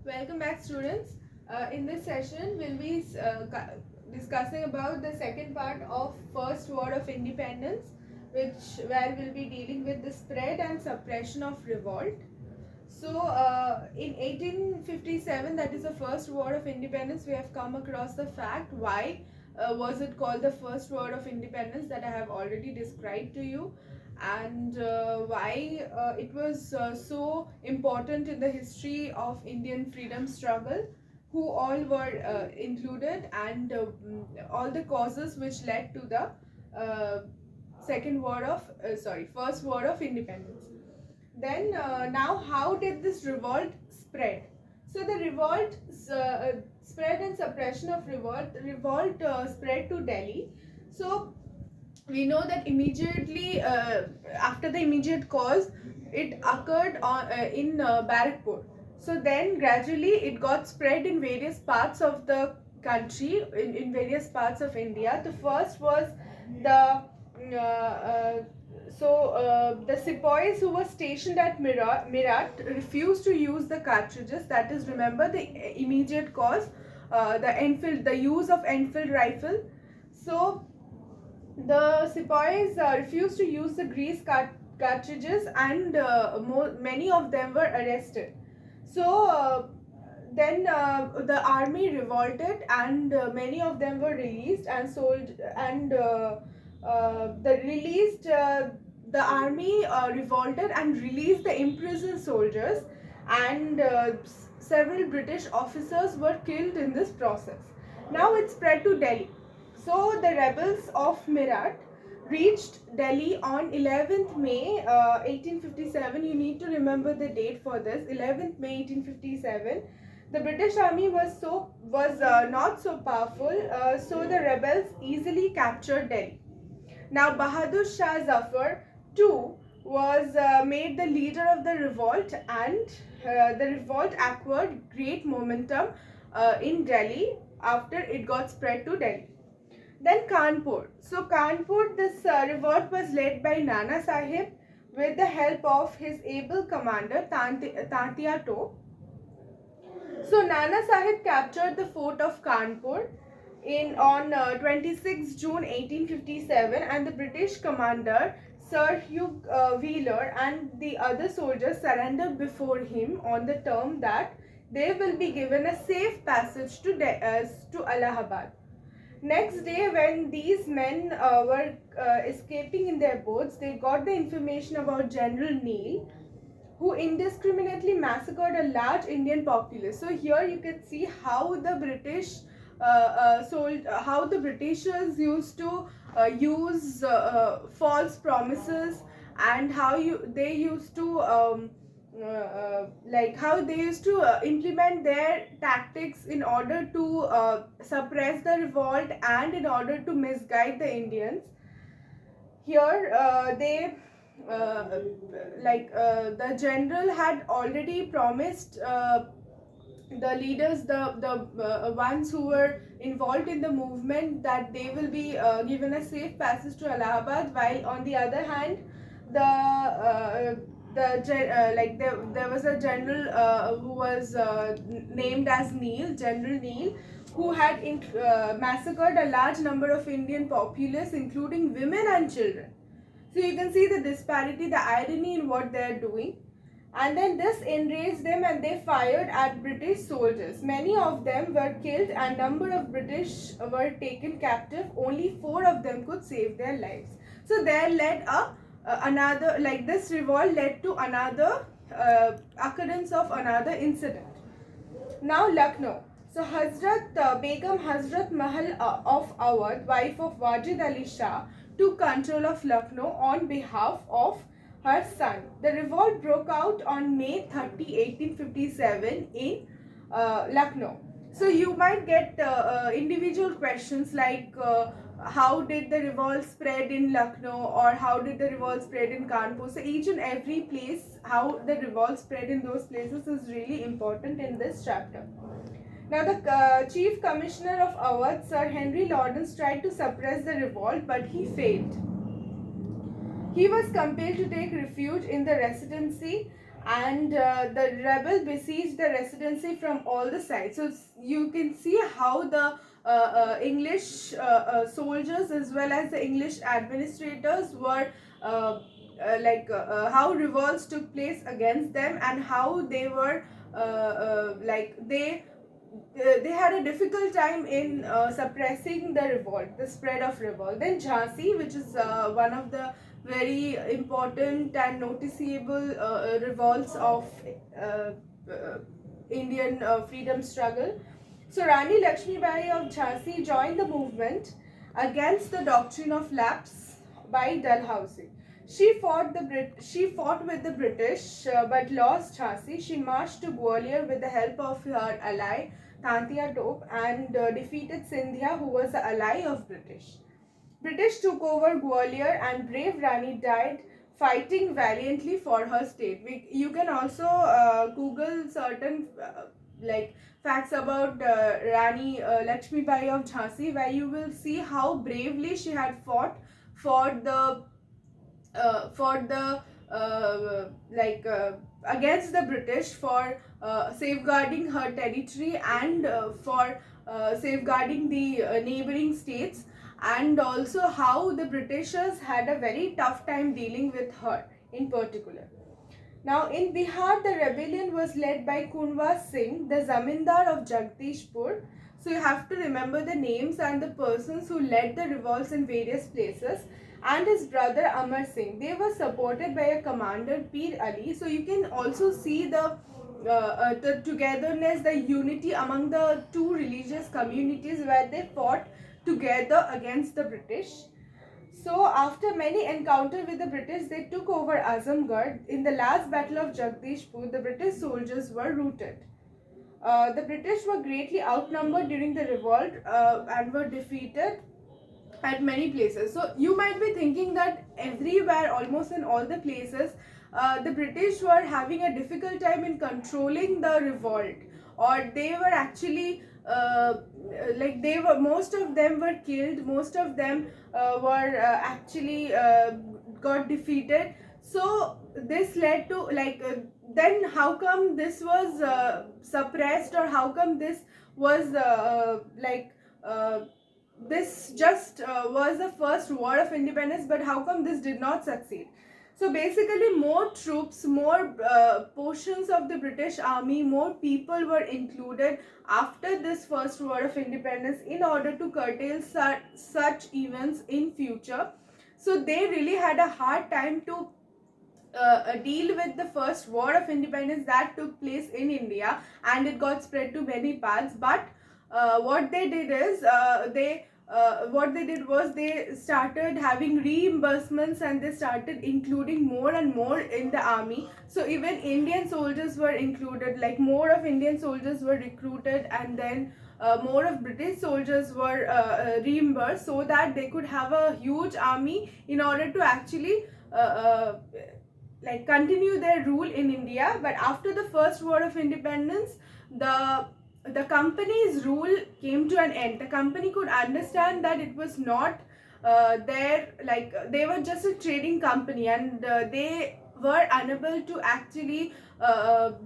Welcome back, students. In this session, we'll be discussing about the second part of First War of Independence, where we'll be dealing with the spread and suppression of revolt. So, in 1857, that is the First War of Independence, we have come across the fact why was it called the First War of Independence that I have already described to you, and why it was so important in the history of Indian freedom struggle, who all were included, and all the causes which led to the First War of Independence. Then now, how did this revolt spread? So the revolt spread and suppression of revolt spread to Delhi. So we know that immediately after the immediate cause, it occurred in Barakpur. So then gradually it got spread in various parts of the country, in various parts of India. The first was the the sepoys who were stationed at Meerut refused to use the cartridges. That is, remember the immediate cause, the use of Enfield rifle. So the sepoys refused to use the grease cartridges, and many of them were arrested. So then the army revolted, and many of them were released and sold. And the army revolted and released the imprisoned soldiers, and several British officers were killed in this process. Now it spread to Delhi. So the rebels of Meerut reached Delhi on 11th May 1857. You need to remember the date for this. 11th May 1857. The British army was not so powerful, so the rebels easily captured Delhi. Now Bahadur Shah Zafar too was made the leader of the revolt, and the revolt acquired great momentum in Delhi after it got spread to Delhi. Then Kanpur. So Kanpur, this revolt was led by Nana Sahib with the help of his able commander Tantia Tope. So Nana Sahib captured the fort of Kanpur on 26 June 1857, and the British commander Sir Hugh Wheeler and the other soldiers surrendered before him on the term that they will be given a safe passage to Allahabad. Next day, when these men were escaping in their boats, they got the information about General Neil, who indiscriminately massacred a large Indian populace. So here you can see how the how the Britishers used to use false promises, and how they used to how they used to implement their tactics in order to suppress the revolt and in order to misguide the Indians. Here the general had already promised the leaders, the ones who were involved in the movement, that they will be given a safe passage to Allahabad, while on the other hand there was a general who was named as General Neil, who had massacred a large number of Indian populace, including women and children. So you can see the disparity, the irony in what they are doing. And then this enraged them, and they fired at British soldiers. Many of them were killed, and number of British were taken captive. Only 4 of them could save their lives. So there led this revolt led to another occurrence of another incident. Now Lucknow. So Begum Hazrat Mahal of Awadh, wife of Wajid Ali Shah, took control of Lucknow on behalf of her son. The revolt broke out on May 30, 1857 in Lucknow. So you might get individual questions like how did the revolt spread in Lucknow, or how did the revolt spread in Kanpur. So each and every place, how the revolt spread in those places is really important in this chapter. Now the Chief Commissioner of Awadh, Sir Henry Lawrence, tried to suppress the revolt, but he failed. He was compelled to take refuge in the Residency, and the rebel besieged the residency from all the sides. So you can see how the English soldiers as well as the English administrators were how revolts took place against them, and how they were they had a difficult time in suppressing the revolt, the spread of revolt. Then Jhansi, which is one of the very important and noticeable revolts of uh, uh, Indian freedom struggle. So Rani Lakshmi Bai of Jhansi joined the movement against the doctrine of lapse by Dalhousie. She fought with the British but lost Jhansi. She marched to Gwalior with the help of her ally Tantia Tope and defeated Sindhia, who was the ally of British. British took over Gwalior and brave Rani died fighting valiantly for her state. You can also Google certain facts about Rani Lakshmi Bai of Jhansi, where you will see how bravely she had fought for the against the British, for safeguarding her territory and for safeguarding the neighboring states, and also how the Britishers had a very tough time dealing with her in particular. Now in Bihar, the rebellion was led by Kunwar Singh, the Zamindar of Jagdishpur. So you have to remember the names and the persons who led the revolts in various places, and his brother Amar Singh. They were supported by a commander, Peer Ali. So you can also see the togetherness, the unity among the two religious communities where they fought together against the British. So after many encounters with the British, they took over Azamgarh. In the last battle of Jagdishpur, the British soldiers were routed. The British were greatly outnumbered during the revolt and were defeated at many places. So you might be thinking that everywhere, almost in all the places, the British were having a difficult time in controlling the revolt, or they were actually they were, most of them were killed, most of them were actually got defeated. So this led to then how come this was suppressed, or how come this was this just was the first war of independence, but how come this did not succeed? So basically, more troops, more portions of the British army, more people were included after this first war of independence in order to curtail such events in future. So they really had a hard time to deal with the first war of independence that took place in India, and it got spread to many parts. But what they did is what they did was they started having reimbursements, and they started including more and more in the army. So even Indian soldiers were included, like more of Indian soldiers were recruited, and then more of British soldiers were reimbursed, so that they could have a huge army in order to actually continue their rule in India. But after the first war of independence, the company's rule came to an end. The company could understand that it was not they were just a trading company, and they were unable to actually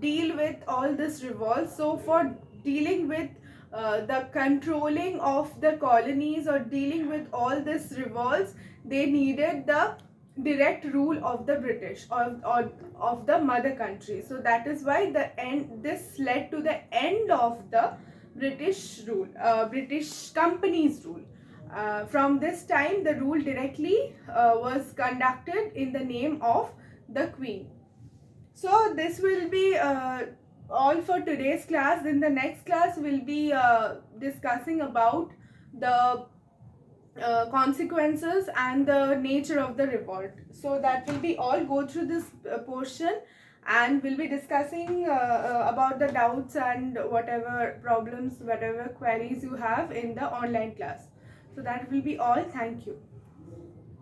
deal with all this revolt. So for dealing with the controlling of the colonies, or dealing with all this revolts, they needed the direct rule of the British, or of the mother country. So that is why this led to the end of the British rule, British company's rule. From this time, the rule directly was conducted in the name of the Queen. So this will be all for today's class. In the next class, we'll be discussing about the consequences and the nature of the revolt. So that will be all. Go through this portion, and we'll be discussing about the doubts and whatever problems, whatever queries you have in the online class. So that will be all. Thank you.